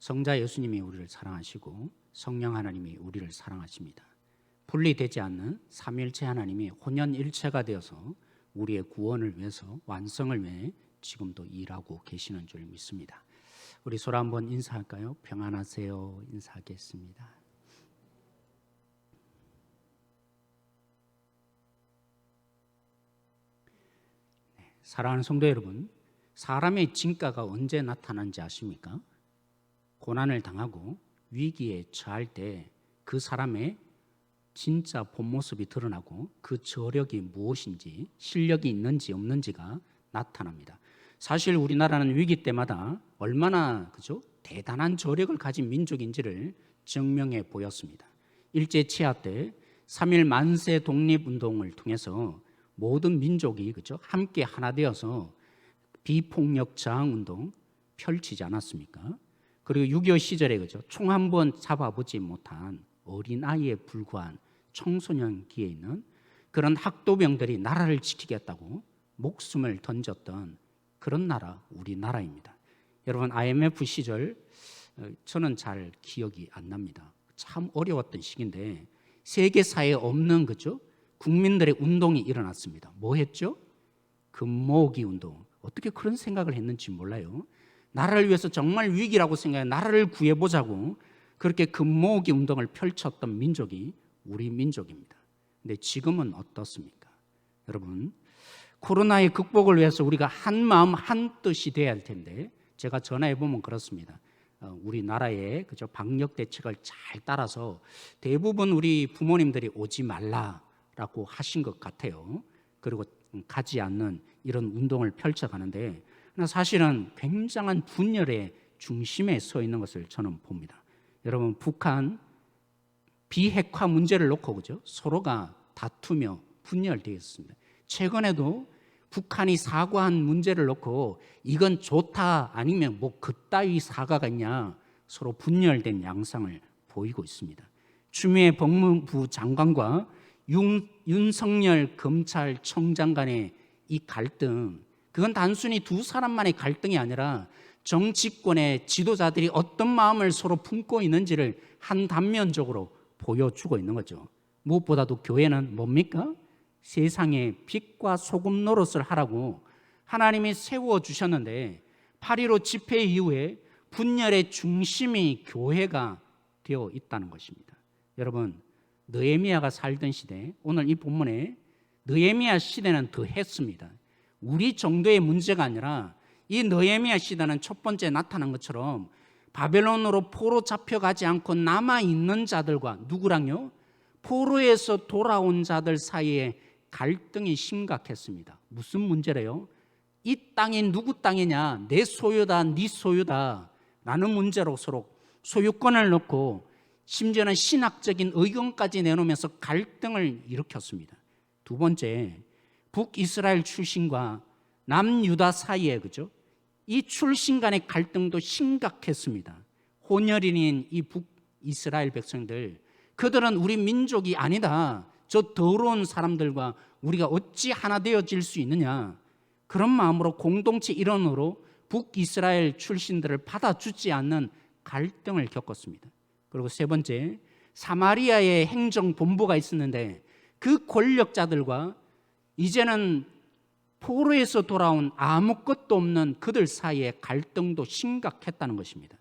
성자 예수님이 우리를 사랑하시고 성령 하나님이 우리를 사랑하십니다. 분리되지 않는 삼위일체 하나님이 혼연일체가 되어서 우리의 구원을 위해서, 완성을 위해 지금도 일하고 계시는 줄 믿습니다. 우리 서로 한번 인사할까요? 평안하세요. 인사하겠습니다. 사랑하는 성도 여러분, 사람의 진가가 언제 나타나는지 아십니까? 고난을 당하고 위기에 처할 때 그 사람의 진짜 본 모습이 드러나고 그 저력이 무엇인지, 실력이 있는지 없는지가 나타납니다. 사실 우리나라는 위기 때마다 얼마나 대단한 저력을 가진 민족인지를 증명해 보였습니다. 일제 치하 때 3.1 만세 독립운동을 통해서 모든 민족이 함께 하나 되어서 비폭력 저항운동 펼치지 않았습니까? 그리고 6.25 시절에 총 한 번 잡아보지 못한 어린아이에 불과한 청소년기에 있는 그런 학도병들이 나라를 지키겠다고 목숨을 던졌던 그런 나라, 우리나라입니다. 여러분, IMF 시절 저는 잘 기억이 안 납니다. 참 어려웠던 시기인데 세계사에 없는 국민들의 운동이 일어났습니다. 뭐 했죠? 금모으기 운동. 어떻게 그런 생각을 했는지 몰라요. 나라를 위해서 정말 위기라고 생각해 나라를 구해보자고 그렇게 금모으기 운동을 펼쳤던 민족이 우리 민족입니다. 근데 지금은 어떻습니까? 여러분, 코로나의 극복을 위해서 우리가 한 마음 한 뜻이 돼야 할 텐데 제가 전화해보면 그렇습니다. 우리나라의 방역 대책을 잘 따라서 대부분 우리 부모님들이 오지 말라라고 하신 것 같아요. 그리고 가지 않는 이런 운동을 펼쳐가는데 사실은 굉장한 분열의 중심에 서 있는 것을 저는 봅니다. 여러분, 북한 비핵화 문제를 놓고 서로가 다투며 분열되어 있습니다. 최근에도 북한이 사과한 문제를 놓고 이건 좋다 아니면 그따위 사과가 있냐 서로 분열된 양상을 보이고 있습니다. 추미애 법무부 장관과 윤석열 검찰총장 간의 이 갈등, 그건 단순히 두 사람만의 갈등이 아니라 정치권의 지도자들이 어떤 마음을 서로 품고 있는지를 한 단면적으로 보여주고 있는 거죠. 무엇보다도 교회는 뭡니까? 세상에 빛과 소금 노릇을 하라고 하나님이 세워주셨는데 8.15 집회 이후에 분열의 중심이 교회가 되어 있다는 것입니다. 여러분, 느헤미야가 살던 시대, 오늘 이 본문에 느헤미야 시대는 더했습니다. 우리 정도의 문제가 아니라 이 느헤미야 시대는 첫 번째 나타난 것처럼 바벨론으로 포로 잡혀가지 않고 남아있는 자들과 누구랑요? 포로에서 돌아온 자들 사이에 갈등이 심각했습니다. 무슨 문제래요? 이 땅이 누구 땅이냐? 내 소유다, 네 소유다 라는 문제로 서로 소유권을 놓고 심지어는 신학적인 의견까지 내놓으면서 갈등을 일으켰습니다. 두 번째, 북이스라엘 출신과 남유다 사이에 이 출신 간의 갈등도 심각했습니다. 혼혈인인 이 북이스라엘 백성들, 그들은 우리 민족이 아니다. 저 더러운 사람들과 우리가 어찌 하나 되어질 수 있느냐. 그런 마음으로 공동체 일원으로 북이스라엘 출신들을 받아주지 않는 갈등을 겪었습니다. 그리고 세 번째, 사마리아의 행정본부가 있었는데 그 권력자들과 이제는 포로에서 돌아온 아무것도 없는 그들 사이의 갈등도 심각했다는 것입니다.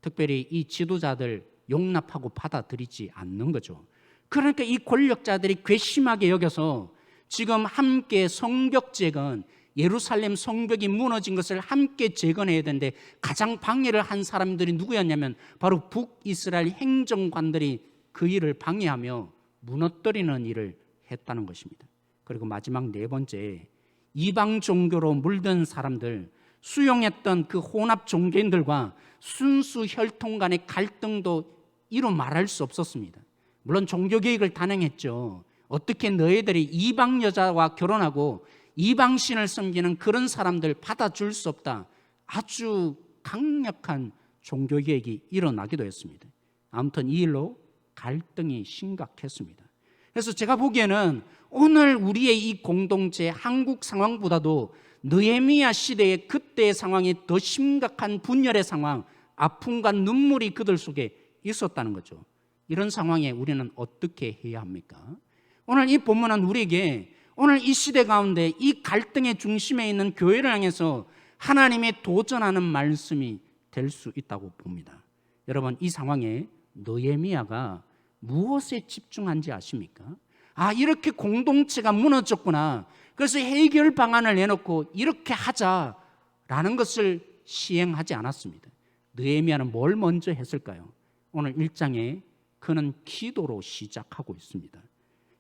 특별히 이 지도자들 용납하고 받아들이지 않는 거죠. 그러니까 이 권력자들이 괘씸하게 여겨서 지금 함께 성벽 재건, 예루살렘 성벽이 무너진 것을 함께 재건해야 되는데 가장 방해를 한 사람들이 누구였냐면 바로 북이스라엘 행정관들이 그 일을 방해하며 무너뜨리는 일을 했다는 것입니다. 그리고 마지막 네 번째, 이방 종교로 물든 사람들, 수용했던 그 혼합 종교인들과 순수 혈통 간의 갈등도 이루 말할 수 없었습니다. 물론 종교개혁을 단행했죠. 어떻게 너희들이 이방 여자와 결혼하고 이방신을 섬기는 그런 사람들 받아줄 수 없다. 아주 강력한 종교개혁이 일어나기도 했습니다. 아무튼 이 일로 갈등이 심각했습니다. 그래서 제가 보기에는 오늘 우리의 이 공동체 한국 상황보다도 느헤미야 시대의 그때의 상황이 더 심각한 분열의 상황, 아픔과 눈물이 그들 속에 있었다는 거죠. 이런 상황에 우리는 어떻게 해야 합니까? 오늘 이 본문은 우리에게 오늘 이 시대 가운데 이 갈등의 중심에 있는 교회를 향해서 하나님의 도전하는 말씀이 될 수 있다고 봅니다. 여러분, 이 상황에 느헤미야가 무엇에 집중한지 아십니까? 이렇게 공동체가 무너졌구나. 그래서 해결 방안을 내놓고 이렇게 하자라는 것을 시행하지 않았습니다. 느헤미야는 뭘 먼저 했을까요? 오늘 1장에 그는 기도로 시작하고 있습니다.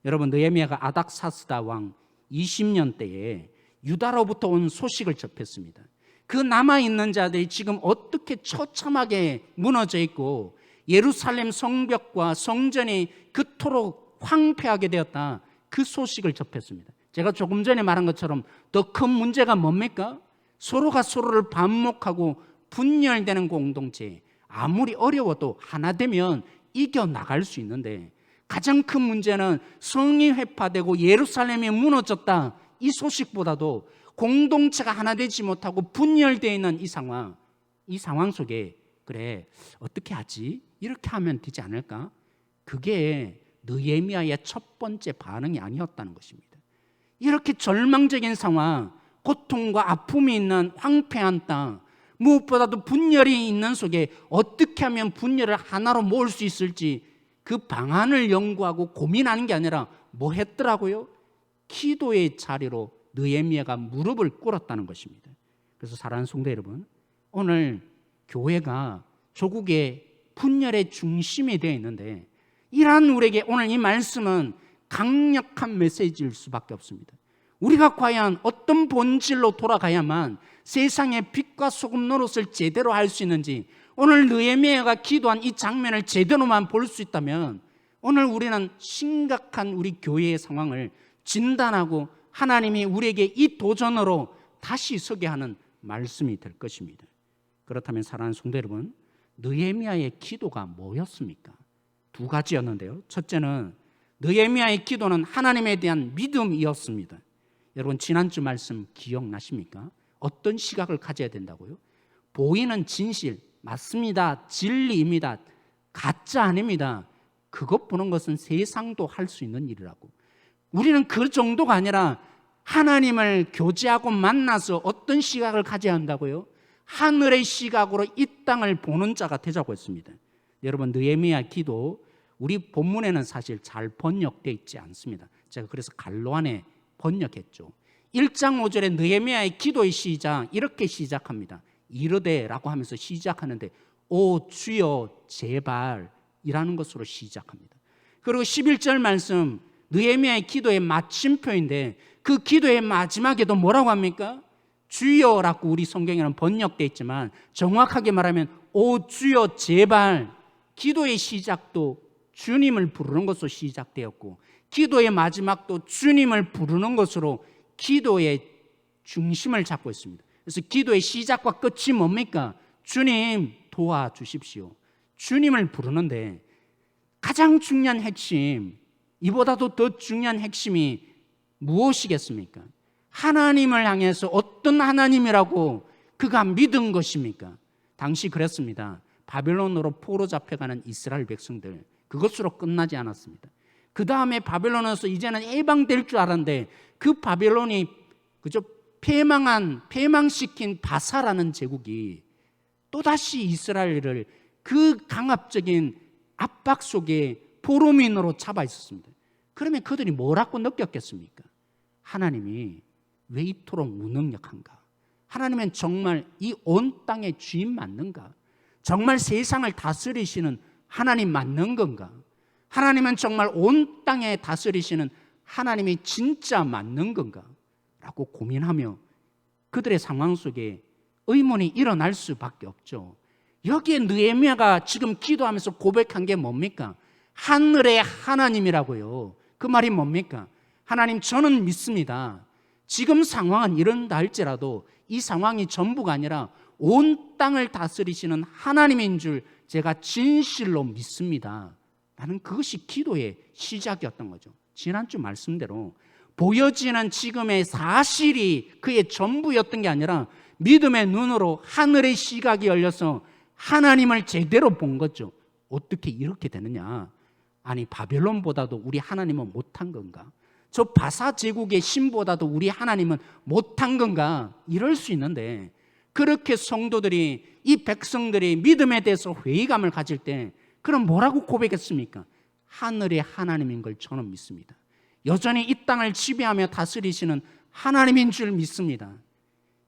여러분, 느헤미야가 아닥사스다 왕 20년 때에 유다로부터 온 소식을 접했습니다. 그 남아있는 자들이 지금 어떻게 처참하게 무너져 있고 예루살렘 성벽과 성전이 그토록 황폐하게 되었다, 그 소식을 접했습니다. 제가 조금 전에 말한 것처럼 더 큰 문제가 뭡니까? 서로가 서로를 반목하고 분열되는 공동체. 아무리 어려워도 하나 되면 이겨나갈 수 있는데 가장 큰 문제는 성이 회파되고 예루살렘이 무너졌다, 이 소식보다도 공동체가 하나 되지 못하고 분열되어 있는 이 상황 속에 그래, 어떻게 하지? 이렇게 하면 되지 않을까? 그게 느헤미야의 첫 번째 반응이 아니었다는 것입니다. 이렇게 절망적인 상황, 고통과 아픔이 있는 황폐한 땅, 무엇보다도 분열이 있는 속에 어떻게 하면 분열을 하나로 모을 수 있을지 그 방안을 연구하고 고민하는 게 아니라 뭐 했더라고요? 기도의 자리로 느헤미야가 무릎을 꿇었다는 것입니다. 그래서 사랑하는 성도 여러분, 오늘 교회가 조국의 분열의 중심이 되어 있는데 이러한 우리에게 오늘 이 말씀은 강력한 메시지일 수밖에 없습니다. 우리가 과연 어떤 본질로 돌아가야만 세상의 빛과 소금 노릇을 제대로 할 수 있는지, 오늘 느헤미야가 기도한 이 장면을 제대로만 볼 수 있다면 오늘 우리는 심각한 우리 교회의 상황을 진단하고 하나님이 우리에게 이 도전으로 다시 서게 하는 말씀이 될 것입니다. 그렇다면 사랑하는 성도 여러분, 느헤미야의 기도가 뭐였습니까? 두 가지였는데요. 첫째는 느헤미야의 기도는 하나님에 대한 믿음이었습니다. 여러분, 지난주 말씀 기억나십니까? 어떤 시각을 가져야 된다고요? 보이는 진실, 맞습니다. 진리입니다. 가짜 아닙니다. 그것 보는 것은 세상도 할 수 있는 일이라고. 우리는 그 정도가 아니라 하나님을 교제하고 만나서 어떤 시각을 가져야 한다고요? 하늘의 시각으로 이 땅을 보는 자가 되자고 했습니다. 여러분, 느헤미야 기도 우리 본문에는 사실 잘 번역되어 있지 않습니다. 제가 그래서 갈로 안에 번역했죠. 1장 5절에 느헤미야의 기도의 시작, 이렇게 시작합니다. 이르되라고 하면서 시작하는데 오 주여 제발 이라는 것으로 시작합니다. 그리고 11절 말씀, 느헤미야의 기도의 마침표인데 그 기도의 마지막에도 뭐라고 합니까? 주여라고 우리 성경에는 번역되어 있지만 정확하게 말하면 오 주여 제발. 기도의 시작도 주님을 부르는 것으로 시작되었고 기도의 마지막도 주님을 부르는 것으로 기도의 중심을 잡고 있습니다. 그래서 기도의 시작과 끝이 뭡니까? 주님 도와주십시오. 주님을 부르는데 가장 중요한 핵심, 이보다도 더 중요한 핵심이 무엇이겠습니까? 하나님을 향해서 어떤 하나님이라고 그가 믿은 것입니까? 당시 그랬습니다. 바벨론으로 포로 잡혀가는 이스라엘 백성들, 그것으로 끝나지 않았습니다. 그 다음에 바벨론에서 이제는 해방될 줄 알았는데 그 바벨론이 그저 패망시킨 바사라는 제국이 또다시 이스라엘을 그 강압적인 압박 속에 포로민으로 잡아 있었습니다. 그러면 그들이 뭐라고 느꼈겠습니까? 하나님이 왜 이토록 무능력한가? 하나님은 정말 이 온 땅의 주인 맞는가? 정말 세상을 다스리시는 하나님 맞는 건가? 하나님은 정말 온 땅에 다스리시는 하나님이 진짜 맞는 건가? 라고 고민하며 그들의 상황 속에 의문이 일어날 수밖에 없죠. 여기에 느헤미야가 지금 기도하면서 고백한 게 뭡니까? 하늘의 하나님이라고요. 그 말이 뭡니까? 하나님, 저는 믿습니다. 지금 상황은 이런다 할지라도 이 상황이 전부가 아니라 온 땅을 다스리시는 하나님인 줄 제가 진실로 믿습니다. 나는 그것이 기도의 시작이었던 거죠. 지난주 말씀대로 보여지는 지금의 사실이 그의 전부였던 게 아니라 믿음의 눈으로 하늘의 시각이 열려서 하나님을 제대로 본 거죠. 어떻게 이렇게 되느냐? 아니, 바벨론보다도 우리 하나님은 못한 건가? 저 바사 제국의 신보다도 우리 하나님은 못한 건가? 이럴 수 있는데, 그렇게 성도들이, 이 백성들이 믿음에 대해서 회의감을 가질 때 그럼 뭐라고 고백했습니까? 하늘의 하나님인 걸 저는 믿습니다. 여전히 이 땅을 지배하며 다스리시는 하나님인 줄 믿습니다.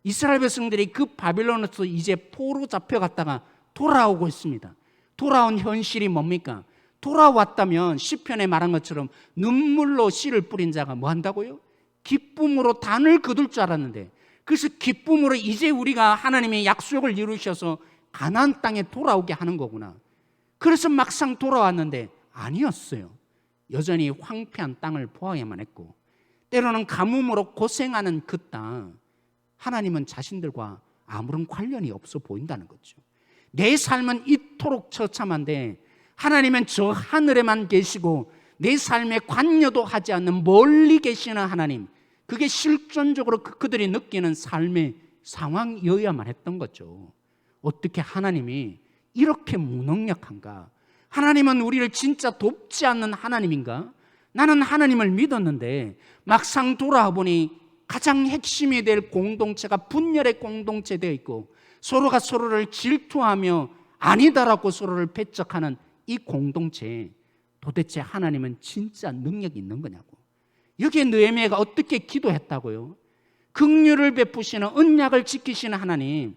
이스라엘 백성들이 그 바빌론에서 이제 포로 잡혀갔다가 돌아오고 있습니다. 돌아온 현실이 뭡니까? 돌아왔다면 시편에 말한 것처럼 눈물로 씨를 뿌린 자가 뭐 한다고요? 기쁨으로 단을 거둘 줄 알았는데, 그래서 기쁨으로 이제 우리가 하나님의 약속을 이루셔서 가나안 땅에 돌아오게 하는 거구나. 그래서 막상 돌아왔는데 아니었어요. 여전히 황폐한 땅을 보아야만 했고, 때로는 가뭄으로 고생하는 그 땅, 하나님은 자신들과 아무런 관련이 없어 보인다는 거죠. 내 삶은 이토록 처참한데 하나님은 저 하늘에만 계시고 내 삶에 관여도 하지 않는 멀리 계시는 하나님, 그게 실존적으로 그들이 느끼는 삶의 상황이어야만 했던 거죠. 어떻게 하나님이 이렇게 무능력한가? 하나님은 우리를 진짜 돕지 않는 하나님인가? 나는 하나님을 믿었는데 막상 돌아와 보니 가장 핵심이 될 공동체가 분열의 공동체 되어 있고, 서로가 서로를 질투하며 아니다라고 서로를 배척하는 이 공동체에 도대체 하나님은 진짜 능력이 있는 거냐고. 여기에 느헤미야가 어떻게 기도했다고요? 긍휼을 베푸시는, 언약을 지키시는 하나님,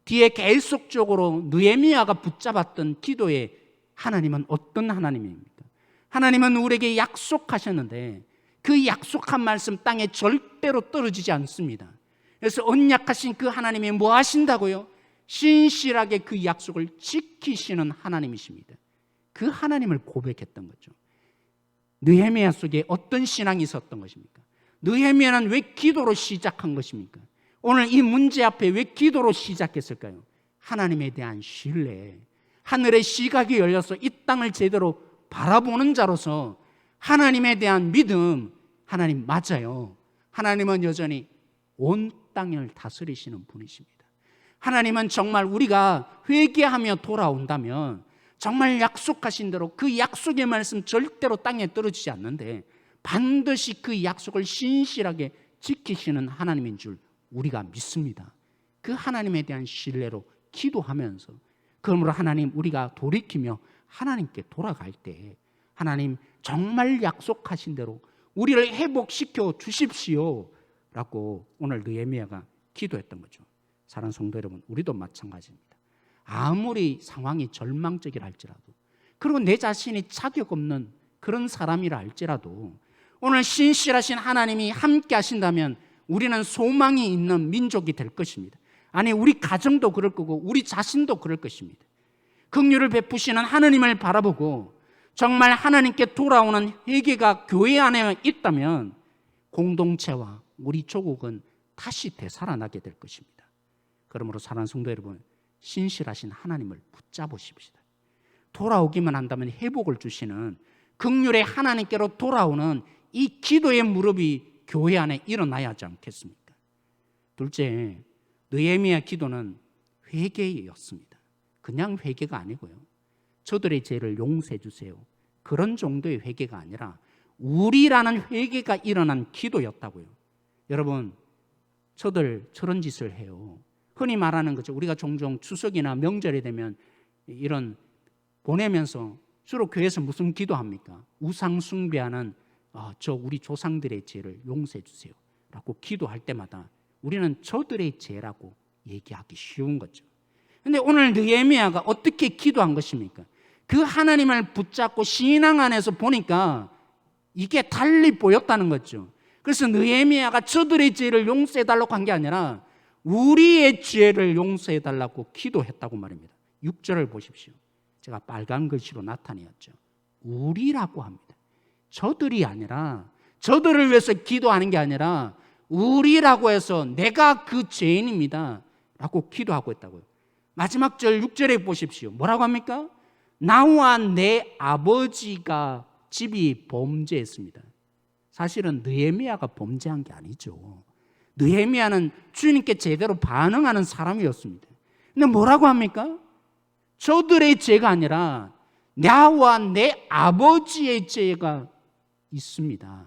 뒤에 계속적으로 느헤미야가 붙잡았던 기도의 하나님은 어떤 하나님입니까? 하나님은 우리에게 약속하셨는데 그 약속한 말씀 땅에 절대로 떨어지지 않습니다. 그래서 언약하신 그 하나님이 뭐 하신다고요? 신실하게 그 약속을 지키시는 하나님이십니다. 그 하나님을 고백했던 거죠. 느헤미야 속에 어떤 신앙이 있었던 것입니까? 느헤미야는 왜 기도로 시작한 것입니까? 오늘 이 문제 앞에 왜 기도로 시작했을까요? 하나님에 대한 신뢰, 하늘의 시각이 열려서 이 땅을 제대로 바라보는 자로서 하나님에 대한 믿음. 하나님 맞아요. 하나님은 여전히 온 땅을 다스리시는 분이십니다. 하나님은 정말 우리가 회개하며 돌아온다면 정말 약속하신 대로 그 약속의 말씀 절대로 땅에 떨어지지 않는데 반드시 그 약속을 신실하게 지키시는 하나님인 줄 우리가 믿습니다. 그 하나님에 대한 신뢰로 기도하면서, 그러므로 하나님, 우리가 돌이키며 하나님께 돌아갈 때 하나님 정말 약속하신 대로 우리를 회복시켜 주십시오 라고 오늘 느헤미야가 기도했던 거죠. 사랑하는 성도 여러분, 우리도 마찬가지입니다. 아무리 상황이 절망적이라 할지라도, 그리고 내 자신이 자격 없는 그런 사람이라 할지라도 오늘 신실하신 하나님이 함께 하신다면 우리는 소망이 있는 민족이 될 것입니다. 아니, 우리 가정도 그럴 거고 우리 자신도 그럴 것입니다. 긍휼을 베푸시는 하나님을 바라보고 정말 하나님께 돌아오는 회개가 교회 안에 있다면 공동체와 우리 조국은 다시 되살아나게 될 것입니다. 그러므로 사랑하는 성도 여러분, 신실하신 하나님을 붙잡으십시다. 돌아오기만 한다면 회복을 주시는 긍휼의 하나님께로 돌아오는 이 기도의 무릎이 교회 안에 일어나야 하지 않겠습니까? 둘째, 느헤미야 기도는 회개였습니다. 그냥 회개가 아니고요, 저들의 죄를 용서해 주세요, 그런 정도의 회개가 아니라 우리라는 회개가 일어난 기도였다고요. 여러분, 저들 저런 짓을 해요. 흔히 말하는 거죠. 우리가 종종 추석이나 명절이 되면 이런 보내면서 주로 교회에서 무슨 기도합니까? 우상 숭배하는 저 우리 조상들의 죄를 용서해 주세요 라고 기도할 때마다 우리는 저들의 죄라고 얘기하기 쉬운 거죠. 그런데 오늘 느헤미야가 어떻게 기도한 것입니까? 그 하나님을 붙잡고 신앙 안에서 보니까 이게 달리 보였다는 거죠. 그래서 느헤미야가 저들의 죄를 용서해 달라고 한 게 아니라 우리의 죄를 용서해 달라고 기도했다고 말입니다. 6절을 보십시오. 제가 빨간 글씨로 나타내었죠. 우리라고 합니다. 저들이 아니라, 저들을 위해서 기도하는 게 아니라 우리라고 해서 내가 그 죄인입니다 라고 기도하고 있다고요. 마지막 절 6절에 보십시오. 뭐라고 합니까? 나와 내 아버지가 집이 범죄했습니다. 사실은 느헤미야가 범죄한 게 아니죠. 느헤미야는 주님께 제대로 반응하는 사람이었습니다. 근데 뭐라고 합니까? 저들의 죄가 아니라 나와 내 아버지의 죄가 있습니다.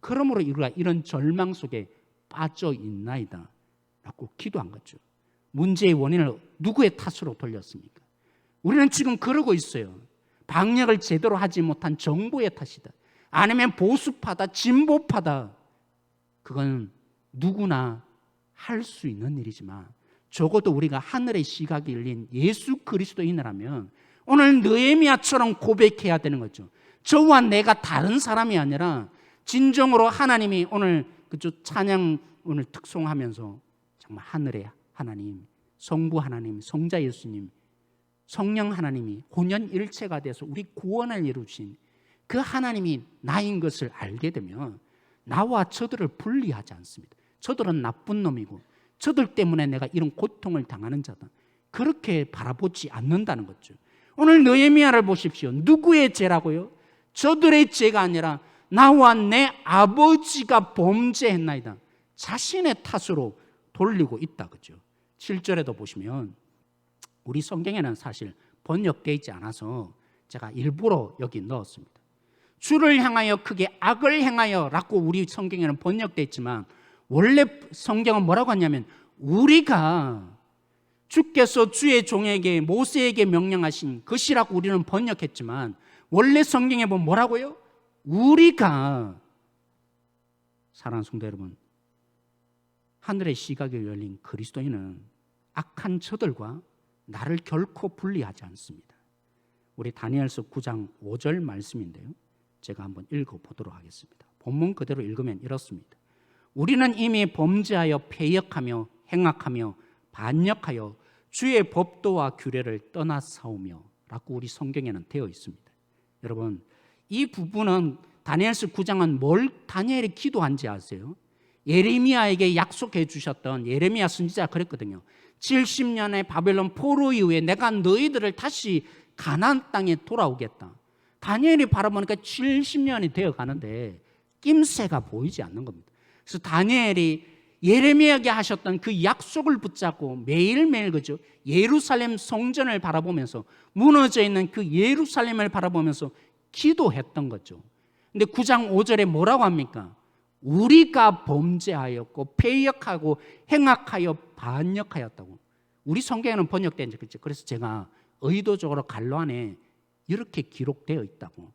그러므로 우리가 이런 절망 속에 빠져 있나이다 라고 기도한 거죠. 문제의 원인을 누구의 탓으로 돌렸습니까? 우리는 지금 그러고 있어요. 방역을 제대로 하지 못한 정부의 탓이다. 아니면 보수파다, 진보파다. 그건 누구나 할 수 있는 일이지만 적어도 우리가 하늘의 시각이 열린 예수 그리스도인이라면 오늘 느헤미야처럼 고백해야 되는 거죠. 저와 내가 다른 사람이 아니라 진정으로 하나님이 오늘 그저 찬양 오늘 특송하면서 정말 하늘의 하나님, 성부 하나님, 성자 예수님, 성령 하나님이 혼연일체가 돼서 우리 구원을 이루신 그 하나님이 나인 것을 알게 되면 나와 저들을 분리하지 않습니다. 저들은 나쁜 놈이고 저들 때문에 내가 이런 고통을 당하는 자다. 그렇게 바라보지 않는다는 거죠. 오늘 느헤미야를 보십시오. 누구의 죄라고요? 저들의 죄가 아니라 나와 내 아버지가 범죄했나이다. 자신의 탓으로 돌리고 있다. 그죠? 7절에도 보시면 우리 성경에는 사실 번역되어 있지 않아서 제가 일부러 여기 넣었습니다. 주를 향하여 크게 악을 행하여 라고 우리 성경에는 번역되어 있지만 원래 성경은 뭐라고 하냐면 우리가 주께서 주의 종에게 모세에게 명령하신 것이라고 우리는 번역했지만 원래 성경에 보면 뭐라고요? 우리가 사랑하는 성도 여러분, 하늘의 시각이 열린 그리스도인은 악한 저들과 나를 결코 분리하지 않습니다. 우리 다니엘서 9장 5절 말씀인데요, 제가 한번 읽어보도록 하겠습니다. 본문 그대로 읽으면 이렇습니다. 우리는 이미 범죄하여 패역하며 행악하며 반역하여 주의 법도와 규례를 떠나사오며 라고 우리 성경에는 되어 있습니다. 여러분, 이 부분은 다니엘서 9장은 뭘 다니엘이 기도한지 아세요? 예레미야에게 약속해 주셨던 예레미야 선지자가 그랬거든요. 70년의 바벨론 포로 이후에 내가 너희들을 다시 가나안 땅에 돌아오겠다. 다니엘이 바라보니까 70년이 되어 가는데 낌새가 보이지 않는 겁니다. 그래서 다니엘이 예레미야에게 하셨던 그 약속을 붙잡고 매일매일 그죠? 예루살렘 성전을 바라보면서 무너져 있는 그 예루살렘을 바라보면서 기도했던 거죠. 근데 9장 5절에 뭐라고 합니까? 우리가 범죄하였고 패역하고 행악하여 반역하였다고. 우리 성경에는 번역된 적 있죠. 그래서 제가 의도적으로 갈로 안에 이렇게 기록되어 있다고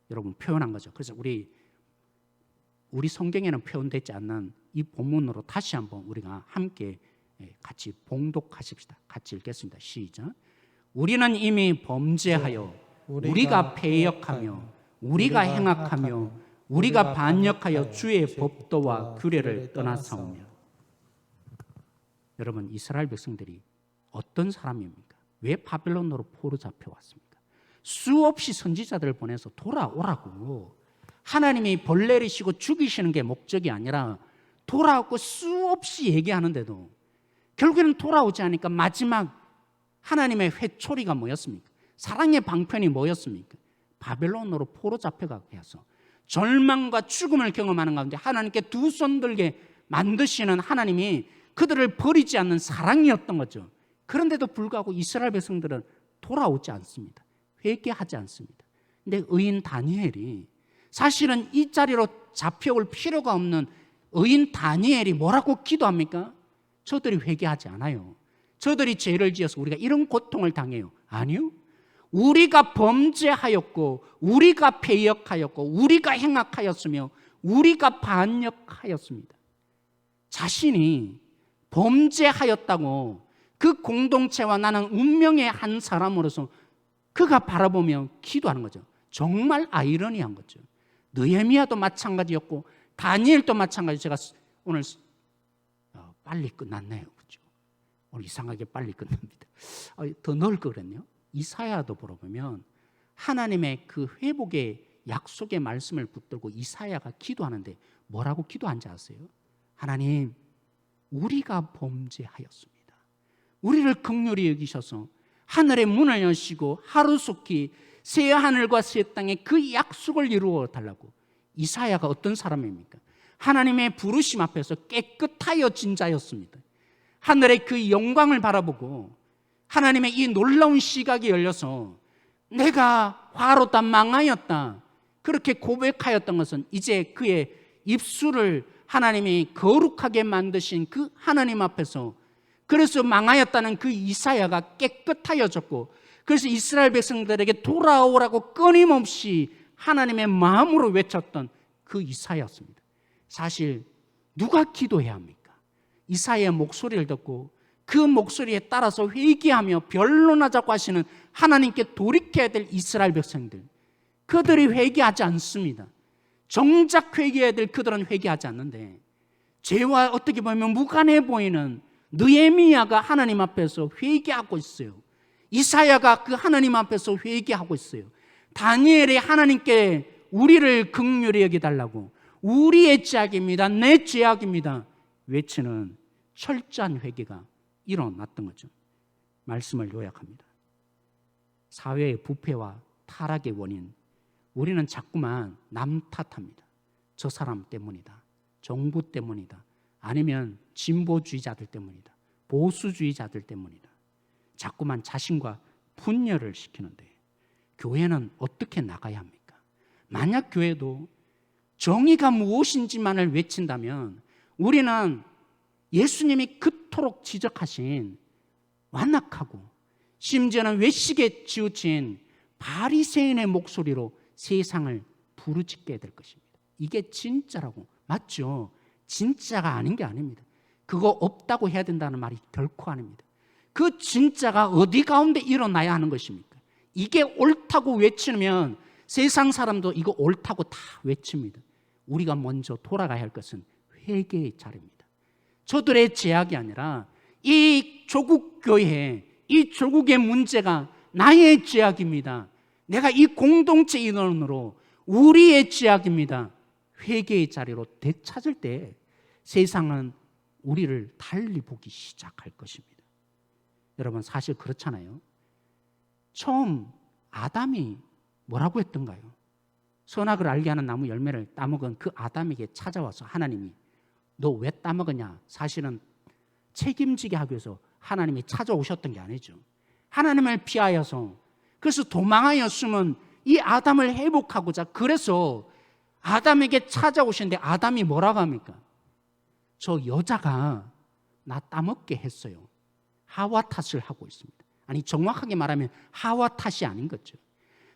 여러분 표현한 거죠. 그래서 우리 성경에는 표현되지 않는 이 본문으로 다시 한번 우리가 함께 같이 봉독하십시다. 같이 읽겠습니다. 시작. 우리는 이미 범죄하여 우리가 패역하며 우리가 행악하며 우리가 반역하여 주의 법도와 규례를 떠나사오며. 여러분, 이스라엘 백성들이 어떤 사람입니까? 왜 바벨론으로 포로 잡혀왔습니까? 수없이 선지자들을 보내서 돌아오라고, 하나님이 벌 내리시고 죽이시는 게 목적이 아니라 돌아오고 수없이 얘기하는데도 결국에는 돌아오지 않으니까 마지막 하나님의 회초리가 뭐였습니까? 사랑의 방편이 뭐였습니까? 바벨론으로 포로 잡혀가게 해서 절망과 죽음을 경험하는 가운데 하나님께 두 손 들게 만드시는 하나님이 그들을 버리지 않는 사랑이었던 거죠. 그런데도 불구하고 이스라엘 백성들은 돌아오지 않습니다. 회개하지 않습니다. 근데 의인 다니엘이, 사실은 이 자리로 잡혀올 필요가 없는 의인 다니엘이 뭐라고 기도합니까? 저들이 회개하지 않아요. 저들이 죄를 지어서 우리가 이런 고통을 당해요. 아니요. 우리가 범죄하였고 우리가 패역하였고 우리가 행악하였으며 우리가 반역하였습니다. 자신이 범죄하였다고 그 공동체와 나는 운명의 한 사람으로서 그가 바라보며 기도하는 거죠. 정말 아이러니한 거죠. 느헤미야도 마찬가지였고 다니엘도 마찬가지. 제가 오늘 빨리 끝났네요. 그렇죠? 오늘 이상하게 빨리 끝납니다. 더 넣을 거 그랬네요. 이사야도 보면 하나님의 그 회복의 약속의 말씀을 붙들고 이사야가 기도하는데 뭐라고 기도한지 아세요? 하나님, 우리가 범죄하였습니다. 우리를 긍휼히 여기셔서 하늘의 문을 여시고 하루속히 새 하늘과 새 땅에 그 약속을 이루어 달라고. 이사야가 어떤 사람입니까? 하나님의 부르심 앞에서 깨끗하여 진 자였습니다. 하늘의 그 영광을 바라보고 하나님의 이 놀라운 시각이 열려서 내가 화롭다, 망하였다 그렇게 고백하였던 것은 이제 그의 입술을 하나님이 거룩하게 만드신 그 하나님 앞에서, 그래서 망하였다는 그 이사야가 깨끗하여졌고, 그래서 이스라엘 백성들에게 돌아오라고 끊임없이 하나님의 마음으로 외쳤던 그 이사야였습니다. 사실 누가 기도해야 합니까? 이사야의 목소리를 듣고 그 목소리에 따라서 회개하며 변론하자고 하시는 하나님께 돌이켜야 될 이스라엘 백성들, 그들이 회개하지 않습니다. 정작 회개해야 될 그들은 회개하지 않는데, 죄와 어떻게 보면 무관해 보이는 느헤미야가 하나님 앞에서 회개하고 있어요. 이사야가 그 하나님 앞에서 회개하고 있어요. 다니엘이 하나님께 우리를 긍휼히 여기달라고, 우리의 죄악입니다, 내 죄악입니다 외치는 철저한 회개가 일어났던 거죠. 말씀을 요약합니다. 사회의 부패와 타락의 원인, 우리는 자꾸만 남 탓합니다. 저 사람 때문이다, 정부 때문이다, 아니면 진보주의자들 때문이다, 보수주의자들 때문이다. 자꾸만 자신과 분열을 시키는데, 교회는 어떻게 나가야 합니까? 만약 교회도 정의가 무엇인지만을 외친다면 우리는 예수님이 그토록 지적하신 완악하고 심지어는 외식에 치우친 바리새인의 목소리로 세상을 부르짖게 될 것입니다. 이게 진짜라고. 맞죠? 진짜가 아닌 게 아닙니다. 그거 없다고 해야 된다는 말이 결코 아닙니다. 그 진짜가 어디 가운데 일어나야 하는 것입니까? 이게 옳다고 외치면 세상 사람도 이거 옳다고 다 외칩니다. 우리가 먼저 돌아가야 할 것은 회개의 자리입니다. 저들의 죄악이 아니라 이 조국 교회, 이 조국의 문제가 나의 죄악입니다. 내가 이 공동체 인원으로 우리의 죄악입니다. 회개의 자리로 되찾을 때 세상은 우리를 달리 보기 시작할 것입니다. 여러분, 사실 그렇잖아요. 처음 아담이 뭐라고 했던가요? 선악을 알게 하는 나무 열매를 따먹은 그 아담에게 찾아와서 하나님이 너 왜 따먹었냐? 사실은 책임지게 하기 위해서 하나님이 찾아오셨던 게 아니죠. 하나님을 피하여서, 그래서 도망하였으면 이 아담을 회복하고자, 그래서 아담에게 찾아오셨는데 아담이 뭐라고 합니까? 저 여자가 나 따먹게 했어요. 하와 탓을 하고 있습니다. 아니, 정확하게 말하면 하와 탓이 아닌 거죠.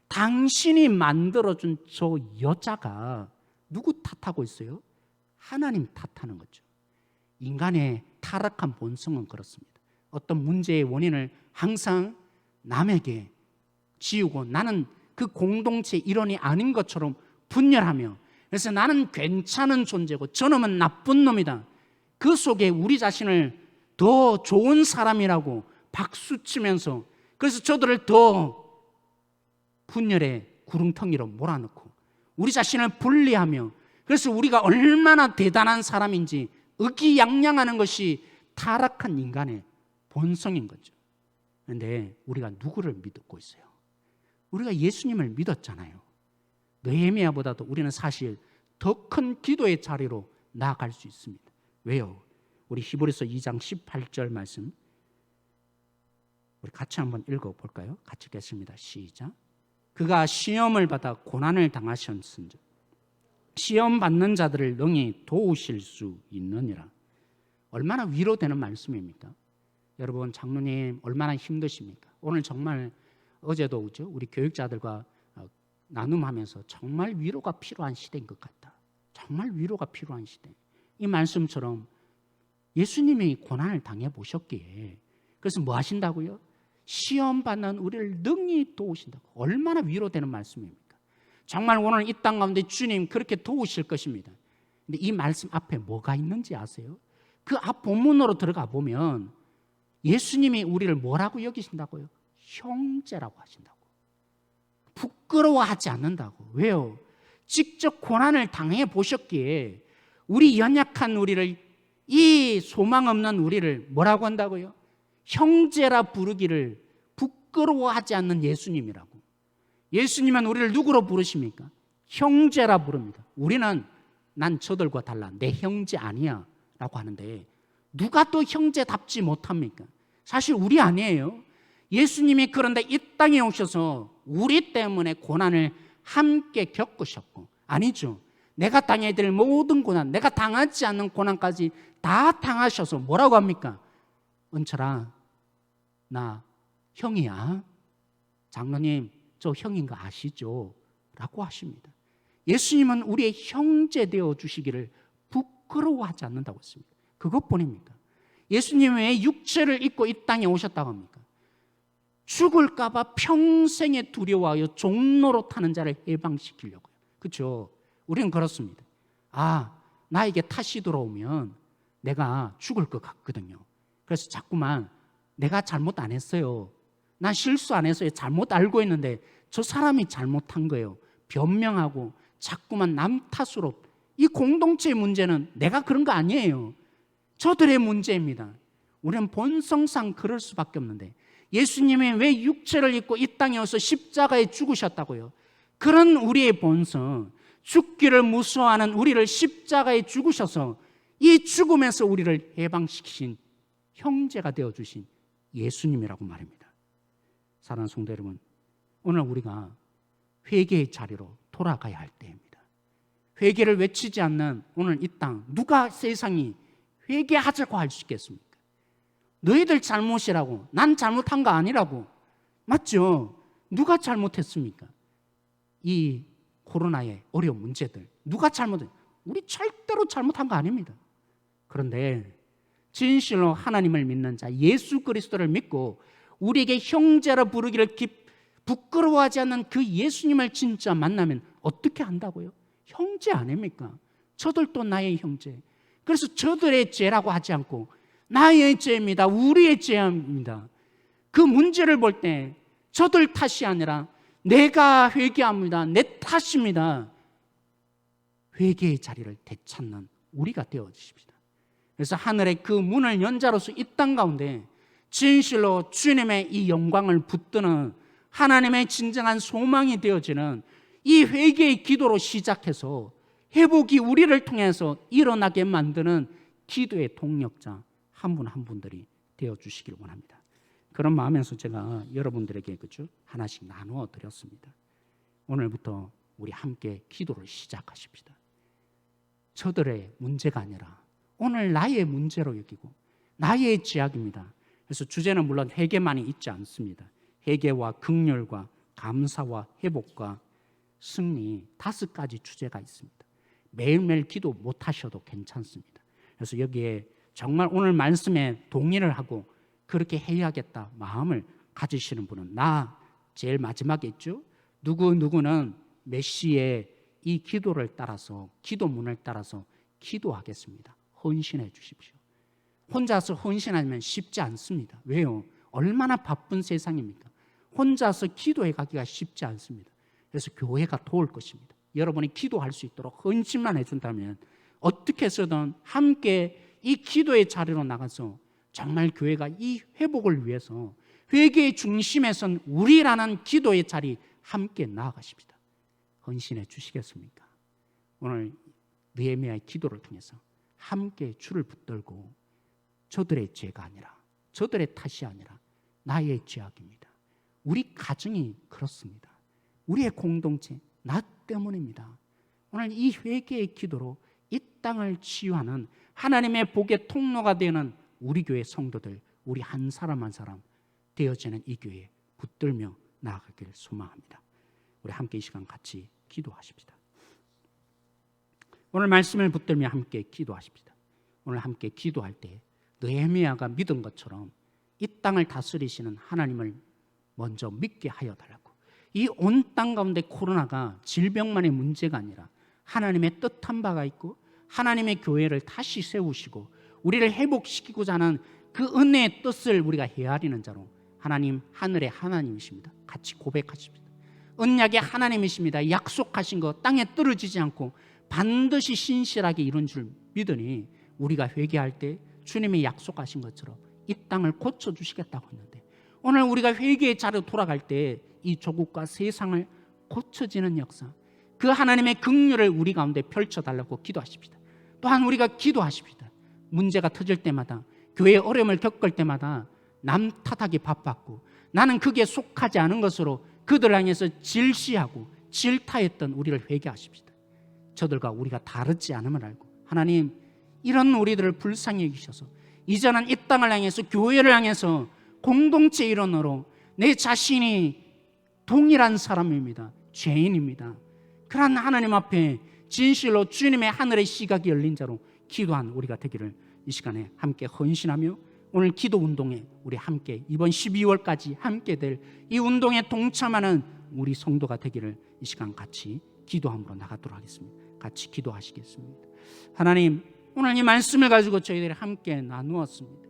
당신이 만들어준 저 여자가 누구 탓하고 있어요? 하나님 탓하는 거죠. 인간의 타락한 본성은 그렇습니다. 어떤 문제의 원인을 항상 남에게 지우고 나는 그 공동체의 일원이 아닌 것처럼 분열하며, 그래서 나는 괜찮은 존재고 저놈은 나쁜 놈이다, 그 속에 우리 자신을 더 좋은 사람이라고 박수치면서, 그래서 저들을 더 분열의 구렁텅이로 몰아넣고 우리 자신을 분리하며, 그래서 우리가 얼마나 대단한 사람인지 의기양양하는 것이 타락한 인간의 본성인 거죠. 그런데 우리가 누구를 믿고 있어요? 우리가 예수님을 믿었잖아요. 느헤미야보다도 우리는 사실 더 큰 기도의 자리로 나아갈 수 있습니다. 왜요? 우리 히브리서 2장 18절 말씀 우리 같이 한번 읽어볼까요? 같이 읽겠습니다. 시작. 그가 시험을 받아 고난을 당하셨은즉 시험 받는 자들을 능히 도우실 수 있느니라. 얼마나 위로되는 말씀입니까? 여러분, 장로님 얼마나 힘드십니까? 오늘 정말 어제도 그죠? 우리 교육자들과 나눔하면서 정말 위로가 필요한 시대인 것 같다. 정말 위로가 필요한 시대. 이 말씀처럼 예수님이 고난을 당해보셨기에, 그래서 뭐 하신다고요? 시험 받는 우리를 능히 도우신다고. 얼마나 위로되는 말씀입니까? 정말 오늘 이 땅 가운데 주님 그렇게 도우실 것입니다. 근데 이 말씀 앞에 뭐가 있는지 아세요? 그 앞 본문으로 들어가 보면 예수님이 우리를 뭐라고 여기신다고요? 형제라고 하신다고. 부끄러워하지 않는다고. 왜요? 직접 고난을 당해 보셨기에 우리 연약한 우리를, 이 소망 없는 우리를 뭐라고 한다고요? 형제라 부르기를 부끄러워하지 않는 예수님이라고. 예수님은 우리를 누구로 부르십니까? 형제라 부릅니다. 우리는 난 저들과 달라, 내 형제 아니야 라고 하는데 누가 또 형제답지 못합니까? 사실 우리 아니에요. 예수님이 그런데 이 땅에 오셔서 우리 때문에 고난을 함께 겪으셨고, 아니죠, 내가 당해야 될 모든 고난, 내가 당하지 않는 고난까지 다 당하셔서 뭐라고 합니까? 은철아, 나 형이야. 장로님, 저 형인 거 아시죠? 라고 하십니다. 예수님은 우리의 형제 되어 주시기를 부끄러워하지 않는다고 했습니다. 그것뿐입니까? 예수님이 왜 육체를 입고 이 땅에 오셨다고 합니까? 죽을까 봐 평생에 두려워하여 종로로 타는 자를 해방시키려고요. 그렇죠? 우리는 그렇습니다. 나에게 탓이 들어오면 내가 죽을 것 같거든요. 그래서 자꾸만 내가 잘못 안 했어요, 난 실수 안 했어요, 잘못 알고 있는데 저 사람이 잘못한 거예요, 변명하고 자꾸만 남 탓으로. 이 공동체의 문제는 내가 그런 거 아니에요, 저들의 문제입니다. 우리는 본성상 그럴 수밖에 없는데, 예수님이 왜 육체를 입고 이 땅에 와서 십자가에 죽으셨다고요? 그런 우리의 본성, 죽기를 무서워하는 우리를 십자가에 죽으셔서 이 죽음에서 우리를 해방시키신 형제가 되어주신 예수님이라고 말입니다. 사랑하는 성도 여러분, 오늘 우리가 회개의 자리로 돌아가야 할 때입니다. 회개를 외치지 않는 오늘 이 땅, 누가 세상이 회개하자고 할 수 있겠습니까? 너희들 잘못이라고, 난 잘못한 거 아니라고. 맞죠? 누가 잘못했습니까? 이 코로나의 어려운 문제들 누가 잘못했? 우리 절대로 잘못한 거 아닙니다. 그런데 진실로 하나님을 믿는 자, 예수 그리스도를 믿고 우리에게 형제라 부르기를 부끄러워하지 않는 그 예수님을 진짜 만나면 어떻게 한다고요? 형제 아닙니까? 저들도 나의 형제. 그래서 저들의 죄라고 하지 않고 나의 죄입니다, 우리의 죄입니다. 그 문제를 볼 때 저들 탓이 아니라 내가 회개합니다, 내 탓입니다. 회개의 자리를 되찾는 우리가 되어주십시다. 그래서 하늘의 그 문을 연 자로서 이 땅 가운데 진실로 주님의 이 영광을 붙드는 하나님의 진정한 소망이 되어지는 이 회개의 기도로 시작해서 회복이 우리를 통해서 일어나게 만드는 기도의 동력자 한 분 한 분들이 되어주시기를 원합니다. 그런 마음에서 제가 여러분들에게 하나씩 나누어 드렸습니다. 오늘부터 우리 함께 기도를 시작하십시다. 저들의 문제가 아니라 오늘 나의 문제로 여기고 나의 죄악입니다. 그래서 주제는 물론 회개만이 있지 않습니다. 회개와 긍휼과 감사와 회복과 승리 5가지 주제가 있습니다. 매일매일 기도 못하셔도 괜찮습니다. 그래서 여기에 정말 오늘 말씀에 동의를 하고 그렇게 해야겠다 마음을 가지시는 분은 나 제일 마지막에 있죠. 누구는 몇 시에 이 기도를 따라서 기도문을 따라서 기도하겠습니다. 헌신해 주십시오. 혼자서 헌신하면 쉽지 않습니다. 왜요? 얼마나 바쁜 세상입니까? 혼자서 기도해 가기가 쉽지 않습니다. 그래서 교회가 도울 것입니다. 여러분이 기도할 수 있도록 헌신만 해준다면 어떻게 해서든 함께 이 기도의 자리로 나가서 정말 교회가 이 회복을 위해서 회개의 중심에 선 우리라는 기도의 자리 함께 나아가십시다. 헌신해 주시겠습니까? 오늘 느헤미야의 기도를 통해서 함께 주를 붙들고 저들의 죄가 아니라 저들의 탓이 아니라 나의 죄악입니다. 우리 가정이 그렇습니다. 우리의 공동체 나 때문입니다. 오늘 이 회개의 기도로 이 땅을 치유하는 하나님의 복의 통로가 되는 우리 교회 성도들, 우리 한 사람 한 사람 되어지는 이 교회에 붙들며 나아가길 소망합니다. 우리 함께 이 시간 같이 기도하십시다. 오늘 말씀을 붙들며 함께 기도하십시다. 오늘 함께 기도할 때 느헤미야가 믿은 것처럼 이 땅을 다스리시는 하나님을 먼저 믿게 하여 달라고. 이 온 땅 가운데 코로나가 질병만의 문제가 아니라 하나님의 뜻한 바가 있고 하나님의 교회를 다시 세우시고 우리를 회복시키고자 하는 그 은혜의 뜻을 우리가 헤아리는 자로 하나님, 하늘의 하나님이십니다. 같이 고백하십니다. 언약의 하나님이십니다. 약속하신 것 땅에 떨어지지 않고 반드시 신실하게 이룬 줄 믿으니 우리가 회개할 때 주님이 약속하신 것처럼 이 땅을 고쳐주시겠다고 했는데 오늘 우리가 회개의 자리로 돌아갈 때 이 조국과 세상을 고쳐지는 역사, 그 하나님의 긍휼을 우리 가운데 펼쳐달라고 기도하십시다. 또한 우리가 기도하십시다. 문제가 터질 때마다, 교회의 어려움을 겪을 때마다 남 탓하기 바빴고 나는 그게 속하지 않은 것으로 그들 향해서 질시하고 질타했던 우리를 회개하십시다. 저들과 우리가 다르지 않음을 알고 하나님, 이런 우리들을 불쌍히 여기셔서 이제는 이 땅을 향해서, 교회를 향해서 공동체 일원으로 내 자신이 동일한 사람입니다. 죄인입니다. 그러한 하나님 앞에 진실로 주님의 하늘의 시각이 열린 자로 기도한 우리가 되기를 이 시간에 함께 헌신하며, 오늘 기도 운동에 우리 함께 이번 12월까지 함께 될 이 운동에 동참하는 우리 성도가 되기를 이 시간 같이 기도함으로 나가도록 하겠습니다. 같이 기도하시겠습니다. 하나님, 오늘 이 말씀을 가지고 저희들이 함께 나누었습니다.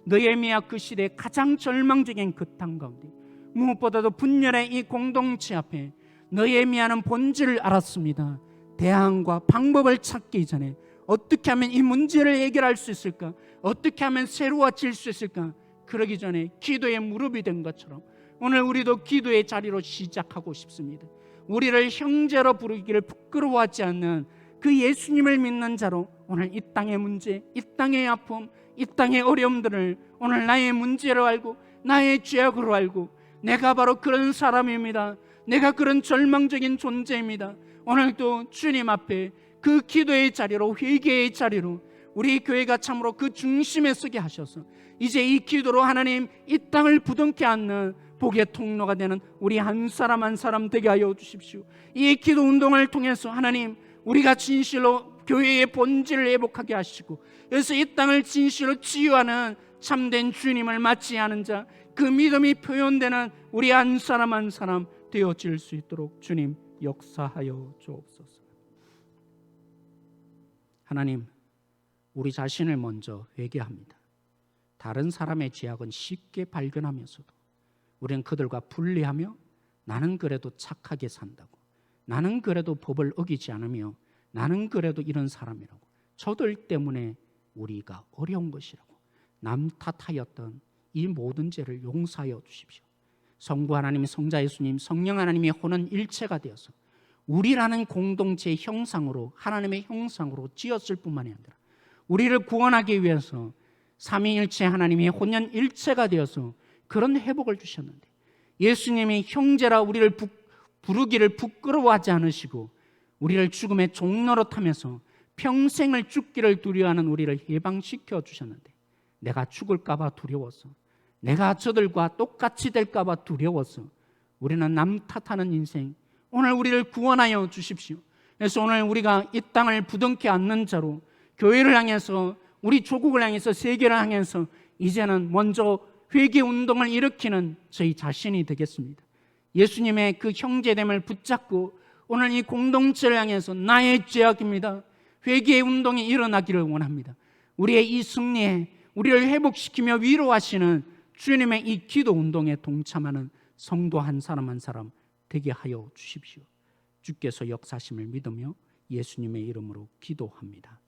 느헤미야 그 시대의 가장 절망적인 그 땅 가운데 무엇보다도 분열의 이 공동체 앞에 느헤미야는 본질을 알았습니다. 대안과 방법을 찾기 전에 어떻게 하면 이 문제를 해결할 수 있을까? 어떻게 하면 새로워질 수 있을까? 그러기 전에 기도의 무릎이 된 것처럼 오늘 우리도 기도의 자리로 시작하고 싶습니다. 우리를 형제로 부르기를 부끄러워하지 않는 그 예수님을 믿는 자로 오늘 이 땅의 문제, 이 땅의 아픔, 이 땅의 어려움들을 오늘 나의 문제로 알고 나의 죄악으로 알고 내가 바로 그런 사람입니다. 내가 그런 절망적인 존재입니다. 오늘도 주님 앞에 그 기도의 자리로, 회개의 자리로 우리 교회가 참으로 그 중심에 서게 하셔서 이제 이 기도로 하나님 이 땅을 부둥켜 안는 복의 통로가 되는 우리 한 사람 한 사람 되게 하여 주십시오. 이 기도 운동을 통해서 하나님, 우리가 진실로 교회의 본질을 회복하게 하시고, 그래서 이 땅을 진실로 치유하는 참된 주님을 맞이하는 자, 그 믿음이 표현되는 우리 한 사람 한 사람 되어질 수 있도록 주님 역사하여 주옵소서. 하나님, 우리 자신을 먼저 회개합니다. 다른 사람의 죄악은 쉽게 발견하면서도 우리는 그들과 분리하며 나는 그래도 착하게 산다고, 나는 그래도 법을 어기지 않으며 나는 그래도 이런 사람이라고, 저들 때문에 우리가 어려운 것이라고 남 탓하였던 이 모든 죄를 용서하여 주십시오. 성부 하나님, 성자 예수님, 성령 하나님의 혼은 일체가 되어서 우리라는 공동체의 형상으로, 하나님의 형상으로 지었을 뿐만이 아니라 우리를 구원하기 위해서 삼위일체 하나님의 혼연 일체가 되어서 그런 회복을 주셨는데, 예수님이 형제라 우리를 부르기를 부끄러워하지 않으시고 우리를 죽음의 종로로 타면서 평생을 죽기를 두려워하는 우리를 해방시켜 주셨는데, 내가 죽을까 봐 두려워서, 내가 저들과 똑같이 될까 봐 두려워서 우리는 남 탓하는 인생, 오늘 우리를 구원하여 주십시오. 그래서 오늘 우리가 이 땅을 부둥켜 안는 자로 교회를 향해서, 우리 조국을 향해서, 세계를 향해서 이제는 먼저 회개 운동을 일으키는 저희 자신이 되겠습니다. 예수님의 그 형제됨을 붙잡고 오늘 이 공동체를 향해서 나의 죄악입니다, 회개의 운동이 일어나기를 원합니다. 우리의 이 승리에 우리를 회복시키며 위로하시는 주님의 이 기도 운동에 동참하는 성도 한 사람 한 사람 되게 하여 주십시오. 주께서 역사심을 믿으며 예수님의 이름으로 기도합니다.